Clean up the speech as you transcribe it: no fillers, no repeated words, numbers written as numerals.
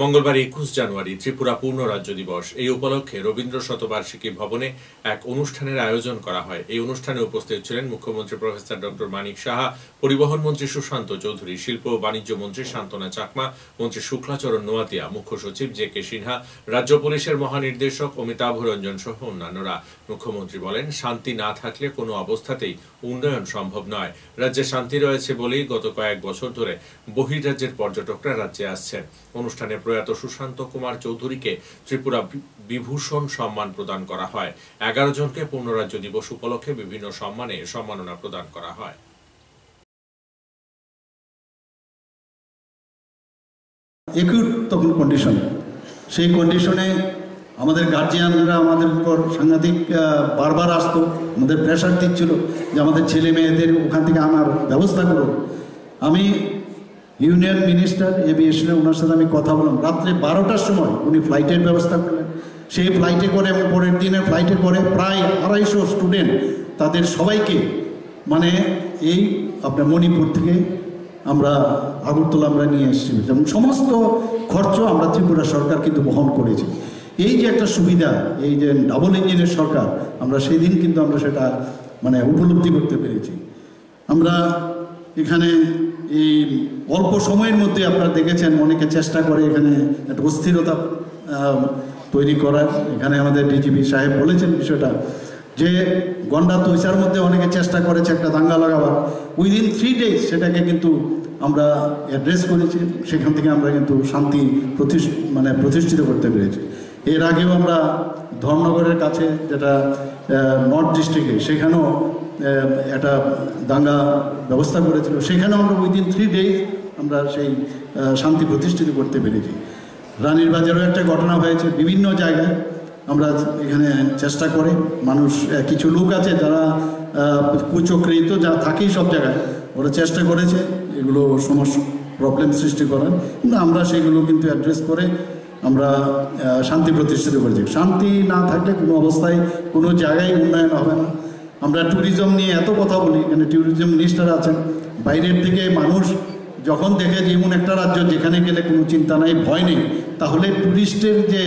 মঙ্গলবার ২১ জানুয়ারি ত্রিপুরা পূর্ণ রাজ্য দিবস। এই উপলক্ষে রবীন্দ্র শতবার্ষিকী ভবনে এক অনুষ্ঠানের আয়োজন করা হয়। এই অনুষ্ঠানে উপস্থিত ছিলেন মুখ্যমন্ত্রী প্রফেসর ডক্টর মানিক সাহা, পরিবহন মন্ত্রী সুশান্ত চৌধুরী, শিল্প ও বাণিজ্য মন্ত্রী শান্তনা চাকমা, মন্ত্রী শুক্লাচরণ নোয়াতিয়া, মুখ্য সচিব জে.কে. সিনহা, রাজ্য পুলিশের মহানির্দেশক অমিতাভ রঞ্জন সহ অন্যান্যরা। মুখ্যমন্ত্রী বলেন, শান্তি না থাকলে কোনো অবস্থাতেই উন্নয়ন সম্ভব নয়। রাজ্যে শান্তি রয়েছে বলেই গত কয়েক বছর ধরে বহির্রাজ্যের পর্যটকরা রাজ্যে আসছেন। অনুষ্ঠানে প্রয়াত সুশান্ত কুমার চৌধুরীকে ত্রিপুরা বিভূষণ সম্মান প্রদান করা হয়। 11 জনকে পূর্ণ রাজ্য দিবস উপলক্ষে বিভিন্ন সম্মানে সম্মাননা প্রদান করা হয়। একুট তখন কন্ডিশন, সেই কন্ডিশনে আমাদের গার্জিয়ানরা আমাদের উপর সাংঘাতিক বারবার আসতো, আমাদের প্রেশার দিচ্ছিল যে আমাদের ছেলে মেয়েদের ওখান থেকে আনার ব্যবস্থা করো। আমি ইউনিয়ন মিনিস্টার এভিয়েশনে ওনার সাথে আমি কথা বললাম। রাত্রে 12টার সময় উনি ফ্লাইটের ব্যবস্থা করলেন। সেই ফ্লাইটে করে এবং পরের দিনের ফ্লাইটে করে প্রায় 250 স্টুডেন্ট, তাদের সবাইকে মানে এই আপনার মণিপুর থেকে আমরা আগরতলা আমরা নিয়ে এসেছি এবং সমস্ত খরচ আমরা ত্রিপুরা সরকার কিন্তু বহন করেছি। এই যে একটা সুবিধা, এই যে ডাবল ইঞ্জিনের সরকার, আমরা সেই দিন কিন্তু আমরা সেটা মানে উপলব্ধি করতে পেরেছি। আমরা এখানে এই অল্প সময়ের মধ্যে আপনারা দেখেছেন অনেকে চেষ্টা করে এখানে একটা অস্থিরতা তৈরি করার। এখানে আমাদের ডিজিপি সাহেব বলেছেন বিষয়টা যে গন্ডা তৈসার মধ্যে অনেকে চেষ্টা করেছে একটা দাঙ্গা লাগাবার। উইদিন 3 days সেটাকে কিন্তু আমরা অ্যাড্রেস করেছি, সেখান থেকে আমরা কিন্তু শান্তি প্রতিষ্ঠিত করতে পেরেছি। এর আগেও আমরা ধর্মনগরের কাছে যেটা নর্থ ডিস্ট্রিক্টে, সেখানেও একটা দাঙ্গা ব্যবস্থা করেছিল, সেখানেও আমরা উইদিন 3 days আমরা সেই শান্তি প্রতিষ্ঠিত করতে পেরেছি। রানীর বাজারেও একটা ঘটনা হয়েছে। বিভিন্ন জায়গায় আমরা এখানে চেষ্টা করে মানুষ, কিছু লোক আছে যারা কুচক্রিত যা থাকেই সব জায়গায়, ওরা চেষ্টা করেছে এগুলো সমস্যা প্রবলেম সৃষ্টি করার, কিন্তু আমরা সেগুলো কিন্তু অ্যাড্রেস করে আমরা শান্তি প্রতিষ্ঠিত করেছি। শান্তি না থাকলে কোনো অবস্থায় কোনো জায়গায় উন্নয়ন হবে না। আমরা ট্যুরিজম নিয়ে এত কথা বলি, এখানে ট্যুরিজম মিনিস্টার আছেন। বাইরের থেকে মানুষ যখন দেখে যে এমন একটা রাজ্য যেখানে গেলে কোনো চিন্তা নাই, ভয় নেই, তাহলে ট্যুরিস্টের যে